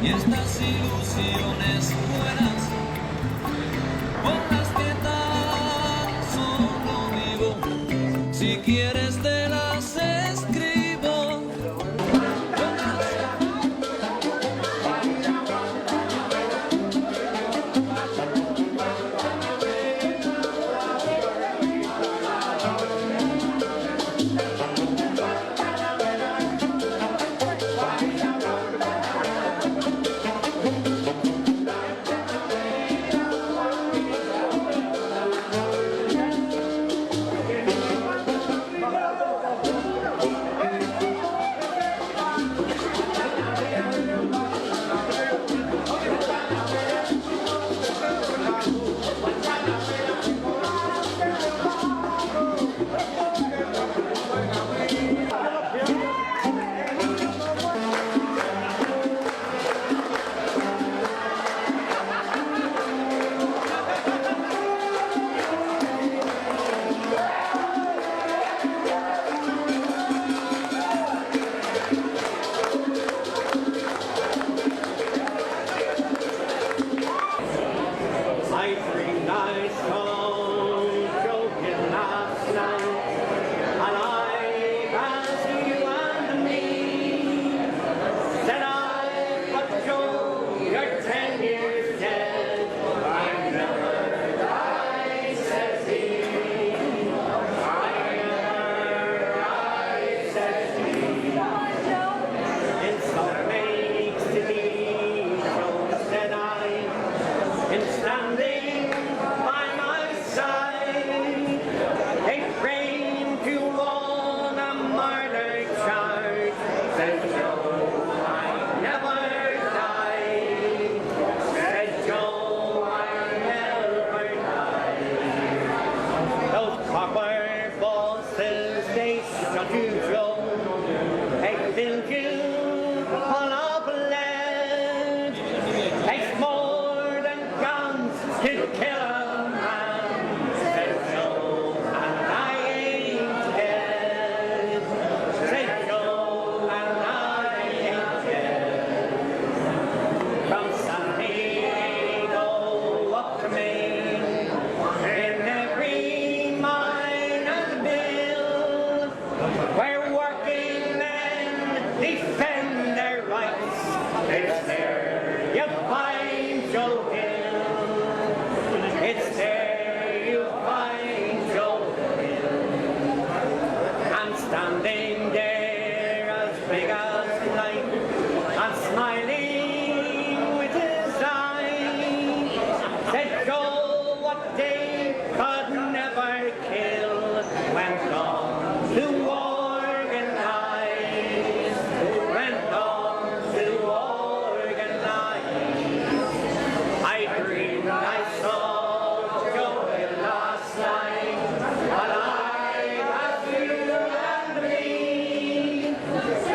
y estas ilusiones buenas por las que tan solo vivo, si quieres te las escribo.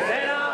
Set up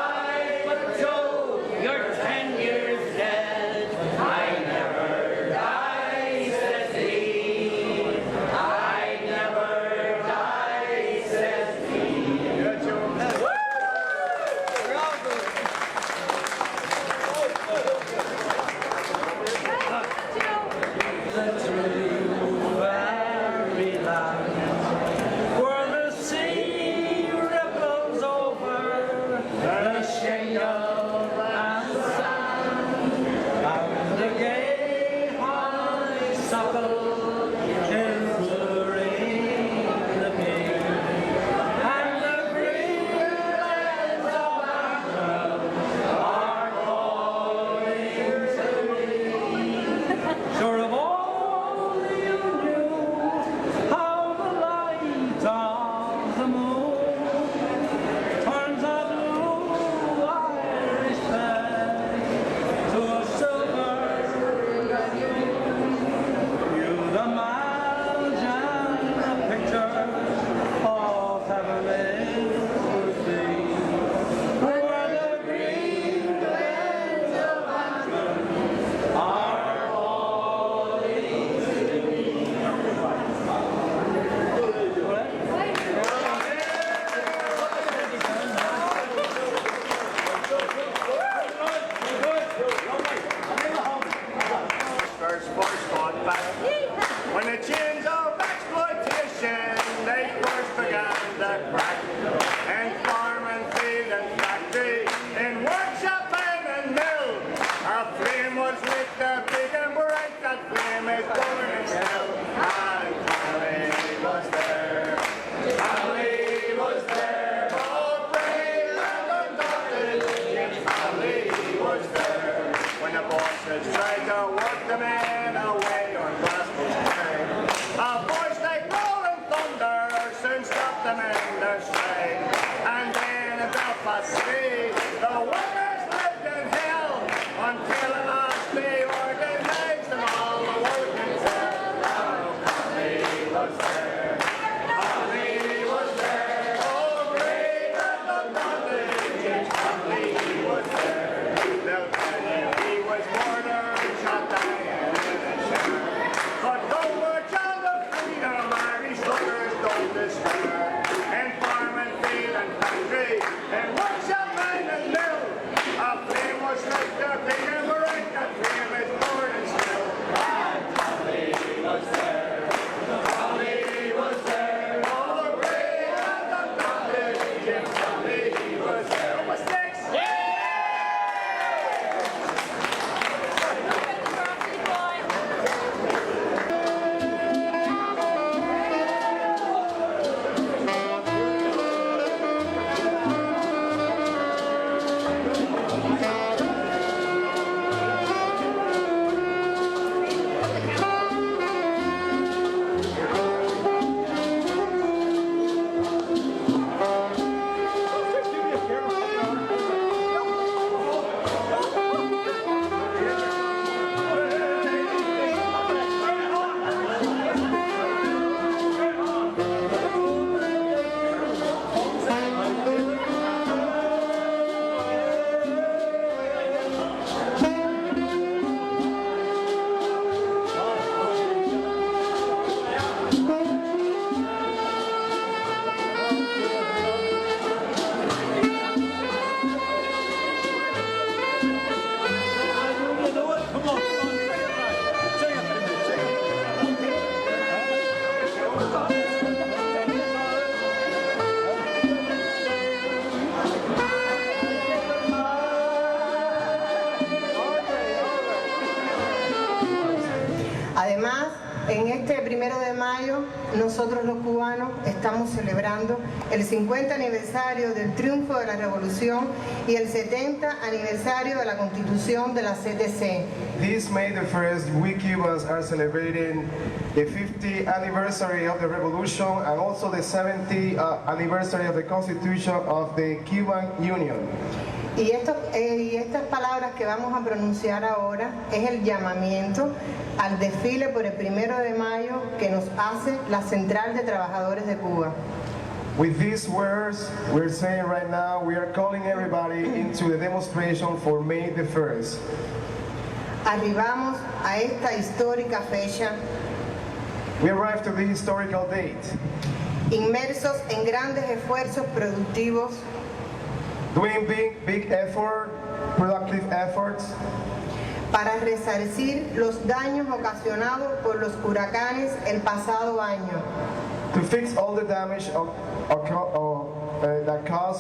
En este 1 de mayo, nosotros los cubanos estamos celebrando el 50 aniversario del triunfo de la Revolución y el 70 aniversario de la Constitución de la CTC. This May the 1st, we Cubans are celebrating the 50th anniversary of the revolution and also the 70th anniversary of the Constitution of the Cuban Union. Y estas palabras que vamos a pronunciar ahora es el llamamiento al desfile por el 1 de mayo que nos hace la Central de Trabajadores de Cuba. With these words, we're saying right now, we are calling everybody into the demonstration for May the 1st. Arribamos a esta histórica fecha, We arrived to the historical date, inmersos en grandes esfuerzos productivos, doing big effort, productive efforts, para resarcir los daños ocasionados por los huracanes el pasado año. to fix all the damage that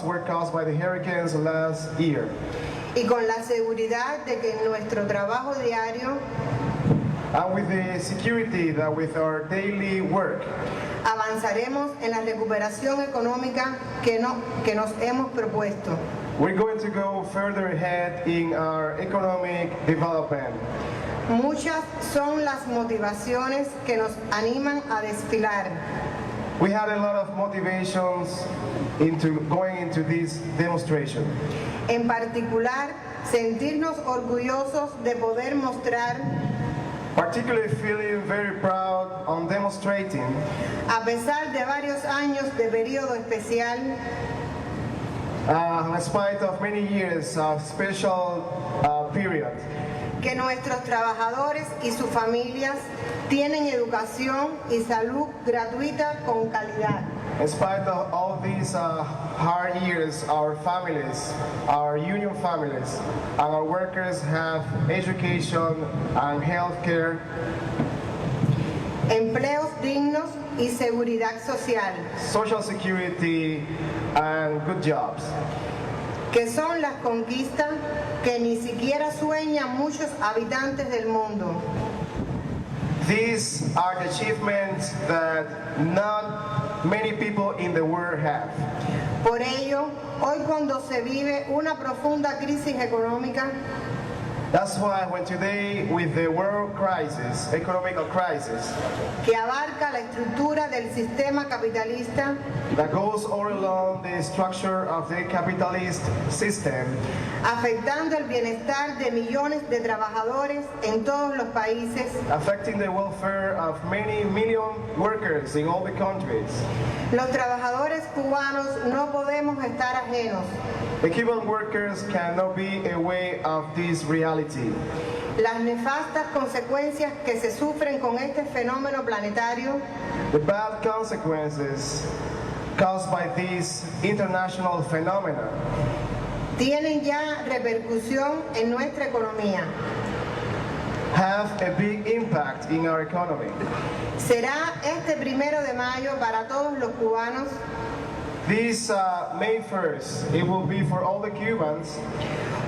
were caused by the hurricanes last year. Y con la seguridad de que en nuestro trabajo diario And with the security that with our daily work, avanzaremos en la recuperación económica que nos hemos propuesto. we're going to go further ahead in our economic development. Muchas son las motivaciones que nos animan a desfilar. We had a lot of motivations into going into this demonstration. En particular, sentirnos orgullosos de poder mostrar, Particularly feeling very proud on demonstrating, a pesar de varios años de periodo especial, in spite of many years of special period, que nuestros trabajadores y sus familias tienen educación y salud gratuita con calidad. in spite of all these hard years, our families, our union families, and our workers have education and health care, Empleos dignos y seguridad social, social security, and good jobs. que son las conquistas que ni siquiera sueñan muchos habitantes del mundo. These are the achievements that not many people in the world have. Por ello, hoy cuando se vive una profunda crisis económica, That's why when today with the world crisis, economical crisis, que abarca la estructura del sistema capitalista, that goes all along the structure of the capitalist system, afectando el bienestar de millones de trabajadores en todos los países, affecting the welfare of many million workers in all the countries, los trabajadores cubanos no podemos estar ajenos. the Cuban workers cannot be aware of this reality. Las nefastas consecuencias que se sufren con este fenómeno planetario The bad consequences caused by this international phenomena tienen ya repercusión en nuestra economía. have a big impact in our economy. ¿Será este 1 de mayo para todos los cubanos This May 1st, it will be for all the Cubans,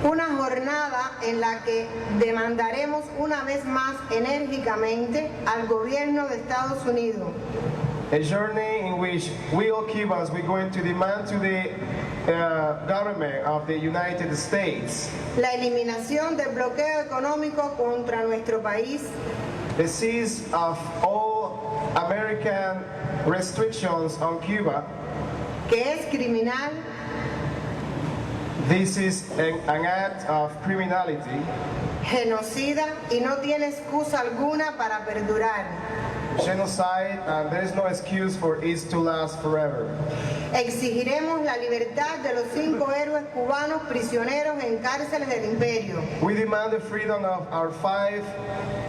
una jornada en la que demandaremos una vez más enérgicamente al gobierno de Estados Unidos a journey in which we all Cubans, we're going to demand to the government of the United States la eliminación del bloqueo económico contra nuestro país, the cease of all American restrictions on Cuba. que es criminal, This is an act of criminality, genocida y no tiene excusa alguna para perdurar. genocide, and there is no excuse for it to last forever. Exigiremos la libertad de los 5 héroes cubanos prisioneros en cárceles del imperio, We demand the freedom of our 5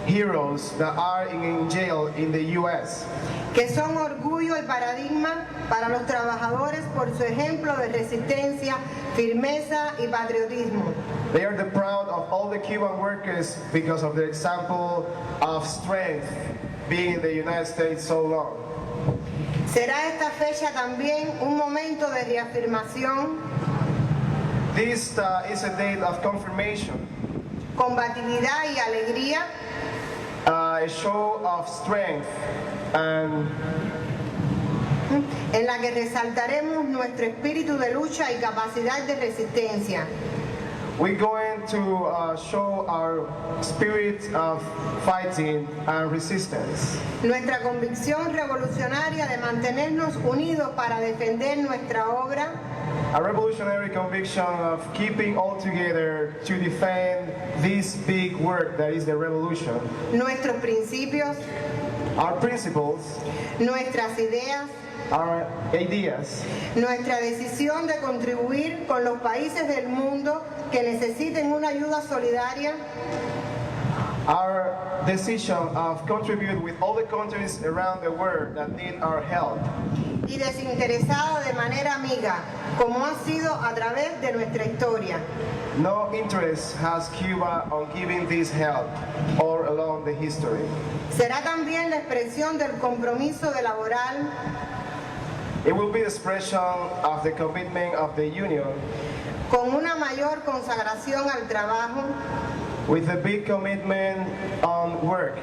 heroes that are in jail in the U.S. que son orgullo y paradigma para los trabajadores por su ejemplo de resistencia, firmeza y patriotismo. They are the proud of all the Cuban workers because of their example of strength being in the United States so long. Será esta fecha también un momento de reafirmación, This is a date of confirmation. combatividad y alegría, a show of strength and en la que resaltaremos nuestro espíritu de lucha y capacidad de resistencia. we're going to show our spirit of fighting and resistance. Nuestra convicción revolucionaria de mantenernos unidos para defender nuestra obra, A revolutionary conviction of keeping all together to defend this big work that is the revolution. nuestros principios, Our principles, nuestras ideas, our ideas, nuestra decisión de contribuir con los países del mundo que necesiten una ayuda solidaria, our decision of contribute with all the countries around the world that need our help, y desinteresada de manera amiga, como ha sido a través de nuestra historia. no interest has Cuba on giving this help all along the history. Será también la expresión del compromiso de laboral It will be the expression of the commitment of the Union con una mayor consagración al trabajo, with a big commitment on work,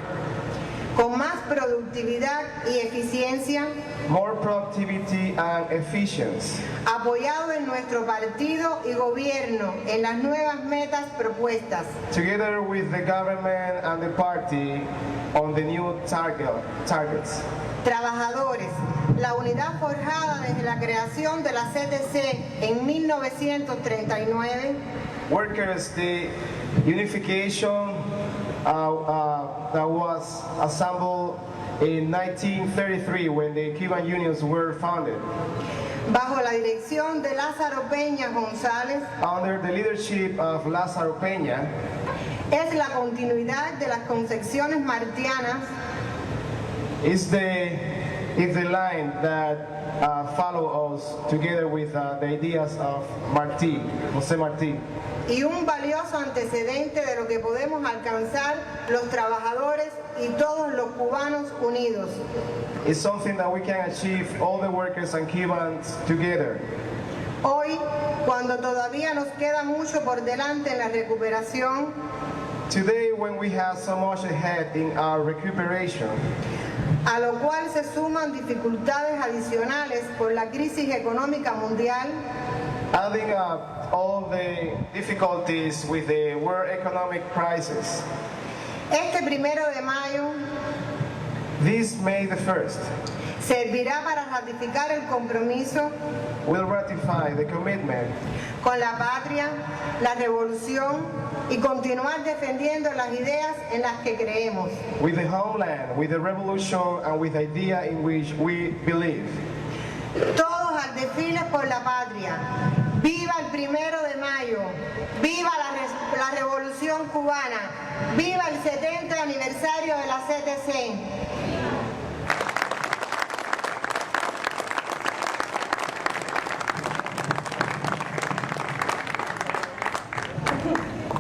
con más productividad y eficiencia, more productivity and efficiency, apoyado en nuestro partido y gobierno en las nuevas metas propuestas, together with the government and the party on the new targets. trabajadores. La unidad forjada desde la creación de la CTC en 1939 Workers, the unification that was assembled in 1933 when the Cuban unions were founded, bajo la dirección de Lázaro Peña González, under the leadership of Lázaro Peña, es la continuidad de las concepciones martianas is the line that follow us together with the ideas of José Martí. y un valioso antecedente de lo que podemos alcanzar los trabajadores y todos los cubanos unidos. It's something that we can achieve, all the workers and Cubans together. Hoy, cuando todavía nos queda mucho por delante en la recuperación, Today, when we have so much ahead in our recuperation, a lo cual se suman dificultades adicionales por la crisis económica mundial, adding up all the difficulties with the world economic crisis, este 1 de mayo this May the 1st servirá para ratificar el compromiso will ratify the commitment con la patria, la revolución y continuar defendiendo las ideas en las que creemos. with the homeland, with the revolution, and with the idea in which we believe. Todos al desfile por la patria. ¡Viva el 1 de mayo! ¡Viva la revolución cubana! ¡Viva el 70 aniversario de la CTC!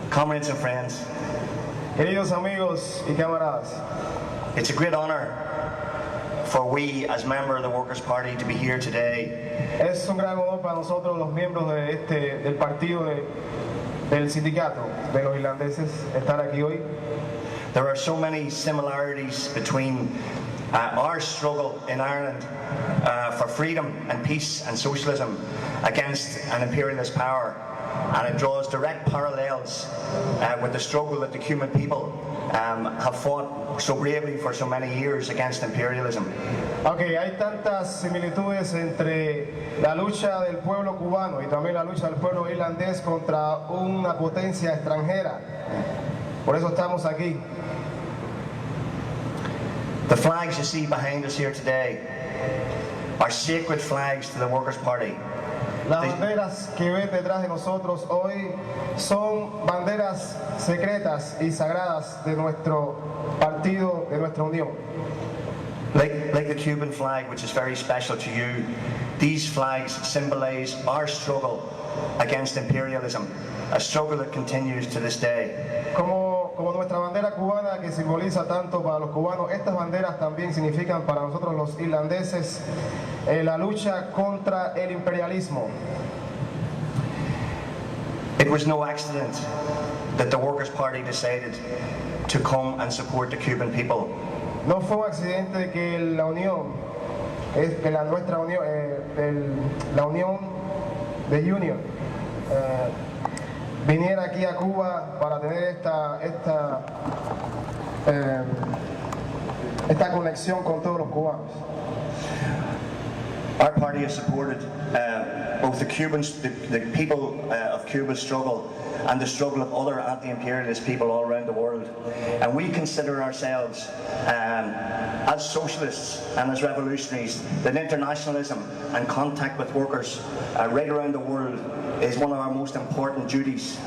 Comrades and friends, Queridos amigos y camaradas, it's a great honor for we, as member of the Workers' Party, to be here today es un gran honor para nosotros los miembros del partido del sindicato de los irlandeses estar aquí hoy. There are so many similarities between our struggle in Ireland for freedom and peace and socialism against an imperialist power, and it draws direct parallels with the struggle that the Cuban people have fought so bravely for so many years against imperialism. Aunque hay tantas similitudes entre la lucha del pueblo cubano y también la lucha del pueblo irlandés contra una potencia extranjera, por eso estamos aquí. The flags you see behind us here today are sacred flags to the Workers' Party. Las banderas que ven detrás de nosotros hoy son banderas secretas y sagradas de nuestro partido, de nuestra unión. Like the Cuban flag, which is very special to you, these flags symbolize our struggle against imperialism, a struggle that continues to this day. Como nuestra bandera cubana que simboliza tanto para los cubanos, estas banderas también significan para nosotros los irlandeses la lucha contra el imperialismo. It was no accident that the Workers' Party decided to come and support the Cuban people. No fue un accidente que la unión, que nuestra unión, la unión de Union, viniera aquí a Cuba para tener esta conexión con todos los cubanos. Our party has supported both the Cubans, the people of Cuba's struggle, and the struggle of other anti-imperialist people all around the world. And we consider ourselves as socialists and as revolutionaries that internationalism and contact with workers right around the world is one of our most important duties.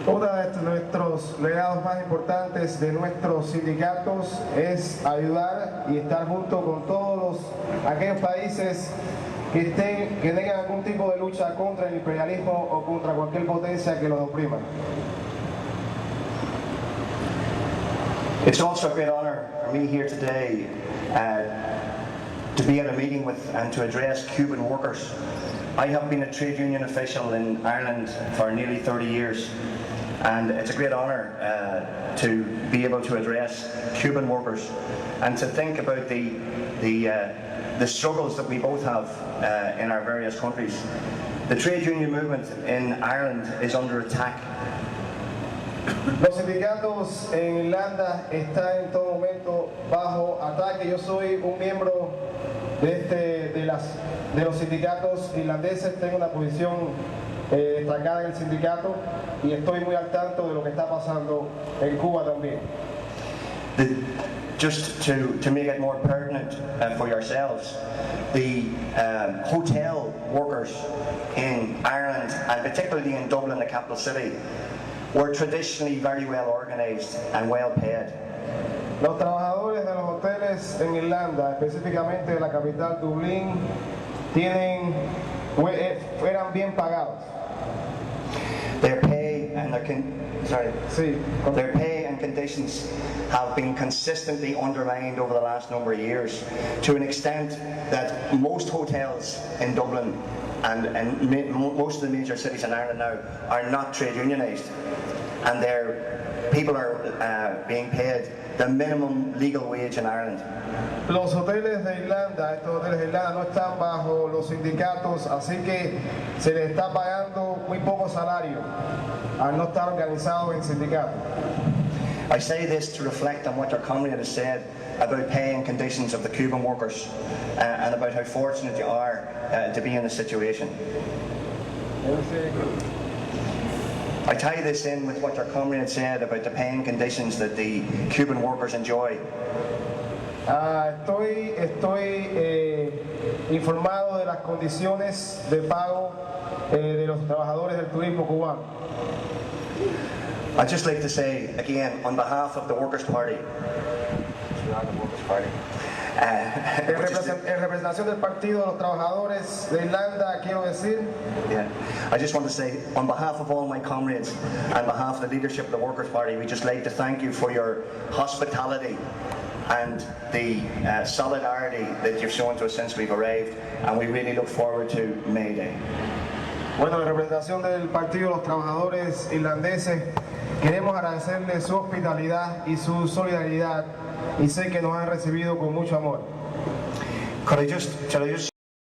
Uno de nuestros legados más importantes de nuestros sindicatos es ayudar y estar junto con todos aquellos países que tengan algún tipo de lucha contra el imperialismo o contra cualquier potencia que los oprima. It's also a great honor for me here today to be at a meeting with and to address Cuban workers. I have been a trade union official in Ireland for nearly 30 years, and it's a great honor to be able to address Cuban workers and to think about the struggles that we both have in our various countries. The trade union movement in Ireland is under attack. Los sindicatos en Irlanda están en todo momento bajo ataque. Yo soy un miembro de los sindicatos irlandeses, tengo una posición destacada en el sindicato y estoy muy al tanto de lo que está pasando en Cuba también. Just to make it more pertinent for yourselves, the hotel workers in Ireland, and particularly in Dublin, the capital city, were traditionally very well organised and well paid. Los trabajadores de los hoteles en Irlanda, específicamente de la capital Dublín, eran bien pagados. Their pay and their pay and conditions have been consistently undermined over the last number of years, to an extent that most hotels in Dublin and most of the major cities in Ireland now are not trade unionised, and their people are being paid the minimum legal wage in Ireland. Los hoteles de Irlanda, estos hoteles de Irlanda no están bajo los sindicatos, así que se les está pagando muy poco salario al no estar organizados en sindicatos. I say this to reflect on what your comrade has said about pay and conditions of the Cuban workers and about how fortunate you are to be in this situation. I tie this in with what your comrade said about the pay and conditions that the Cuban workers enjoy. Estoy informado de las condiciones de pago de los trabajadores del turismo cubano. I'd just like to say again, on behalf of the Workers' Party, En representación del Partido de los Trabajadores de Irlanda, quiero decir, I just want to say, on behalf of all my comrades and behalf of the leadership of the Workers' Party, we just like to thank you for your hospitality and the solidarity that you've shown to us since we've arrived, and we really look forward to May Day. Bueno, en representación del Partido de los Trabajadores Irlandeses, queremos agradecerles su hospitalidad y su solidaridad, y sé que nos han recibido con mucho amor. Could I just